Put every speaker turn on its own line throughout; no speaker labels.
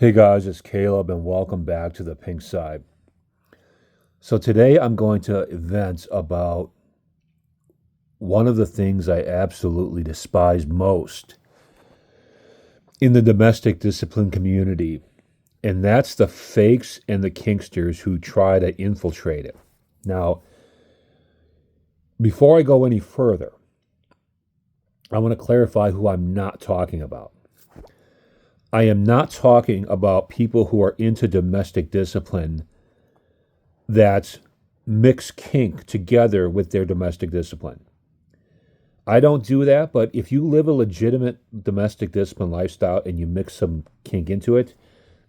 Hey guys, it's Caleb and welcome back to the Pink Side. So today I'm going to vent about one of the things I absolutely despise most in the domestic discipline community, and that's the fakes and the kinksters who try to infiltrate it. Now, before I go any further, I want to clarify who I'm not talking about. I am not talking about people who are into domestic discipline that mix kink together with their domestic discipline. I don't do that, but if you live a legitimate domestic discipline lifestyle and you mix some kink into it,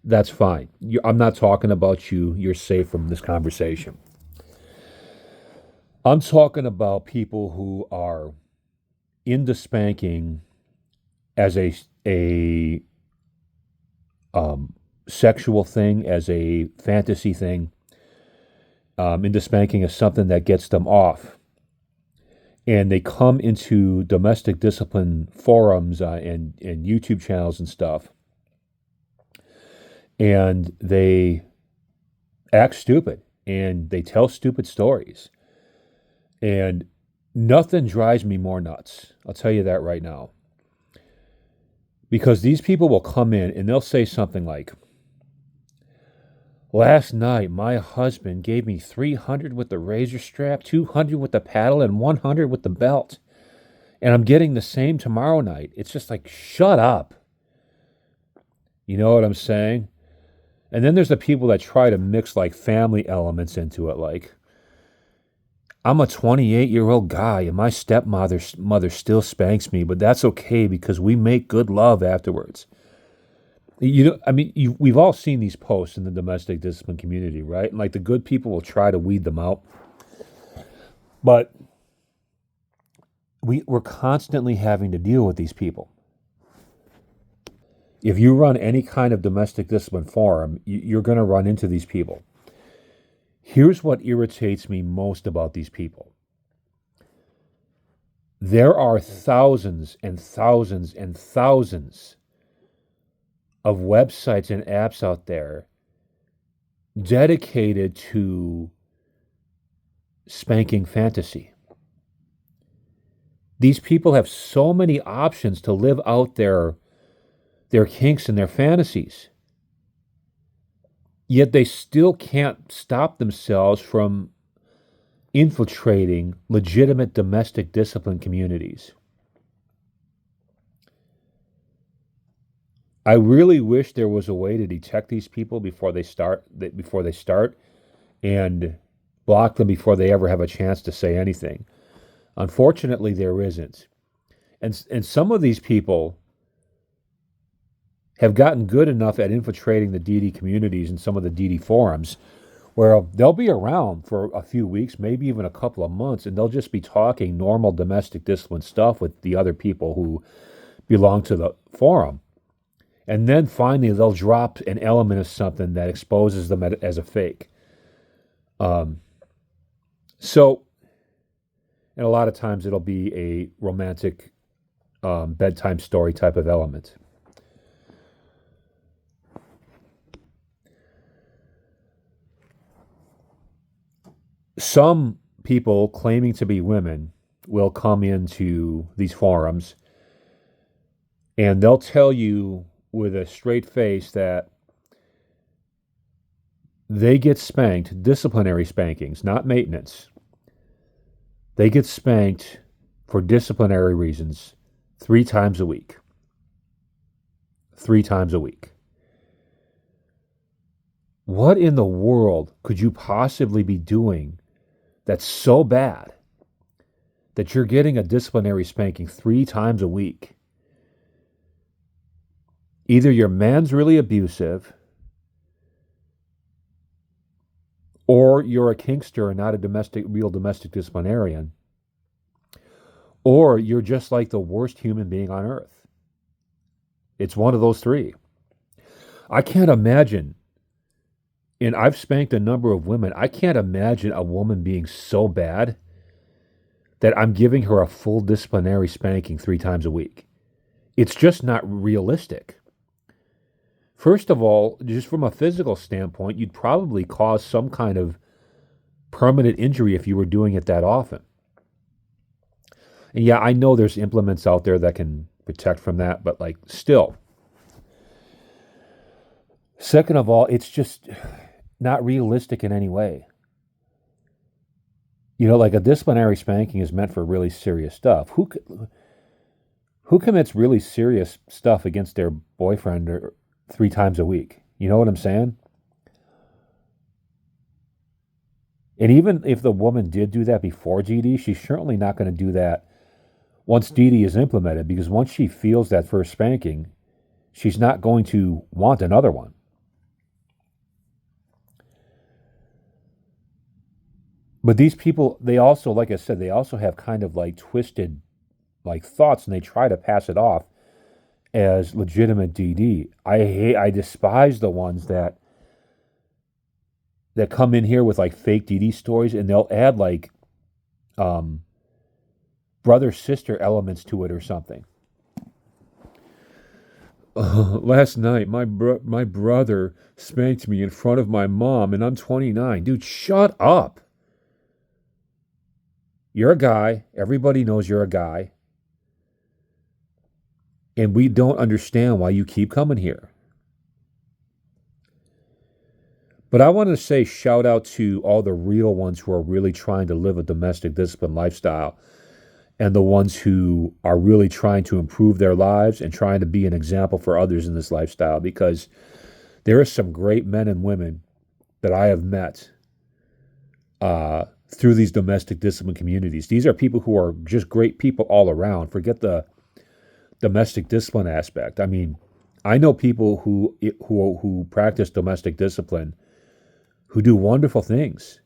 that's fine. I'm not talking about you. You're safe from this conversation. I'm talking about people who are into spanking as a sexual thing, as a fantasy thing, into spanking as something that gets them off. And they come into domestic discipline forums and YouTube channels and stuff, and they act stupid and they tell stupid stories. And nothing drives me more nuts. I'll tell you that right now. Because these people will come in and they'll say something like, last night, my husband gave me 300 with the razor strap, 200 with the paddle, and 100 with the belt. And I'm getting the same tomorrow night. It's just like, shut up. You know what I'm saying? And then there's the people that try to mix like family elements into it. Like, I'm a 28-year-old guy and my stepmother still spanks me, but that's okay because we make good love afterwards. We've all seen these posts in the domestic discipline community, right? And like the good people will try to weed them out. But we're constantly having to deal with these people. If you run any kind of domestic discipline forum, you're going to run into these people. Here's what irritates me most about these people. There are thousands and thousands and thousands of websites and apps out there dedicated to spanking fantasy. These people have so many options to live out their kinks and their fantasies. Yet they still can't stop themselves from infiltrating legitimate domestic discipline communities. I really wish there was a way to detect these people before they start and block them before they ever have a chance to say anything. Unfortunately, there isn't. And some of these people have gotten good enough at infiltrating the DD communities and some of the DD forums where they'll be around for a few weeks, maybe even a couple of months, and they'll just be talking normal domestic discipline stuff with the other people who belong to the forum. And then finally, they'll drop an element of something that exposes them as a fake. And a lot of times it'll be a romantic bedtime story type of element. Some people claiming to be women will come into these forums and they'll tell you with a straight face that they get spanked, disciplinary spankings, not maintenance. They get spanked for disciplinary reasons 3 times a week. 3 times a week. What in the world could you possibly be doing that's so bad that you're getting a disciplinary spanking 3 times a week? Either your man's really abusive, or you're a kinkster and not a real domestic disciplinarian, or you're just like the worst human being on earth. It's one of those 3. I can't imagine, and I've spanked a number of women, I can't imagine a woman being so bad that I'm giving her a full disciplinary spanking 3 times a week. It's just not realistic. First of all, just from a physical standpoint, you'd probably cause some kind of permanent injury if you were doing it that often. And yeah, I know there's implements out there that can protect from that, but like still. Second of all, it's just not realistic in any way. Like a disciplinary spanking is meant for really serious stuff. Who commits really serious stuff against their boyfriend 3 times a week? You know what I'm saying? And even if the woman did do that before GD, she's certainly not going to do that once DD is implemented, because once she feels that first spanking, she's not going to want another one. But these people, they also, like I said, they also have kind of like twisted like thoughts, and they try to pass it off as legitimate DD. I despise the ones that come in here with like fake DD stories, and they'll add like um, brother sister elements to it or something. Last night, my brother spanked me in front of my mom, and I'm 29. Dude, shut up. You're a guy. Everybody knows you're a guy. And we don't understand why you keep coming here. But I want to say shout out to all the real ones who are really trying to live a domestic discipline lifestyle, and the ones who are really trying to improve their lives and trying to be an example for others in this lifestyle, because there are some great men and women that I have met through these domestic discipline communities. These are people who are just great people all around. Forget the domestic discipline aspect. I mean, I know people who practice domestic discipline who do wonderful things.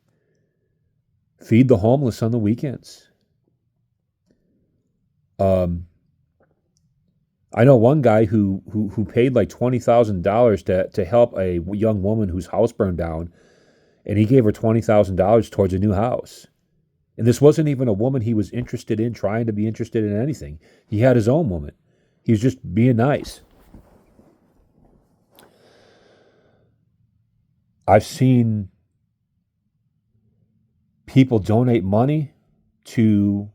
Feed the homeless on the weekends. I know one guy who paid like $20,000 to help a young woman whose house burned down, and he gave her $20,000 towards a new house. And this wasn't even a woman he was interested in, trying to be interested in anything. He had his own woman. He was just being nice. I've seen people donate money to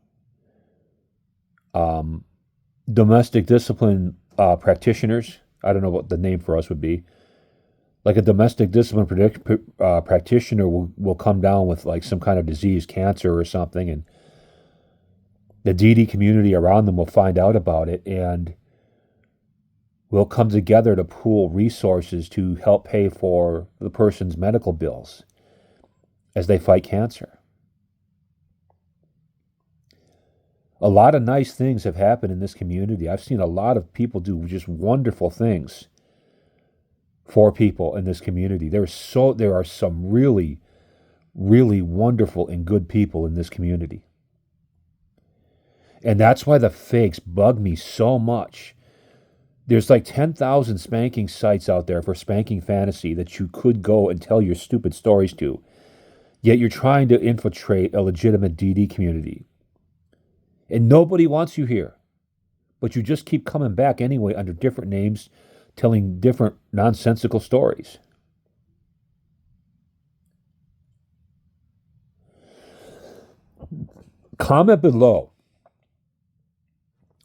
domestic discipline practitioners. I don't know what the name for us would be. Like a domestic discipline practitioner will come down with like some kind of disease, cancer or something, and the DD community around them will find out about it, and we'll come together to pool resources to help pay for the person's medical bills as they fight cancer. A lot of nice things have happened in this community. I've seen a lot of people do just wonderful things for people in this community. There are some really, really wonderful and good people in this community. And that's why the fakes bug me so much. There's like 10,000 spanking sites out there for spanking fantasy that you could go and tell your stupid stories to. Yet you're trying to infiltrate a legitimate DD community. And nobody wants you here. But you just keep coming back anyway under different names, telling different nonsensical stories. Comment below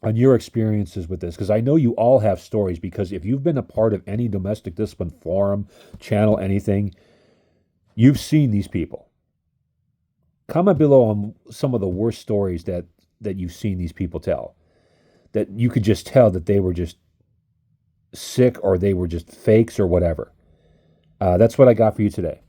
on your experiences with this, because I know you all have stories, because if you've been a part of any domestic discipline forum, channel, anything, you've seen these people. Comment below on some of the worst stories that you've seen these people tell, that you could just tell that they were just sick or they were just fakes or whatever. That's what I got for you today.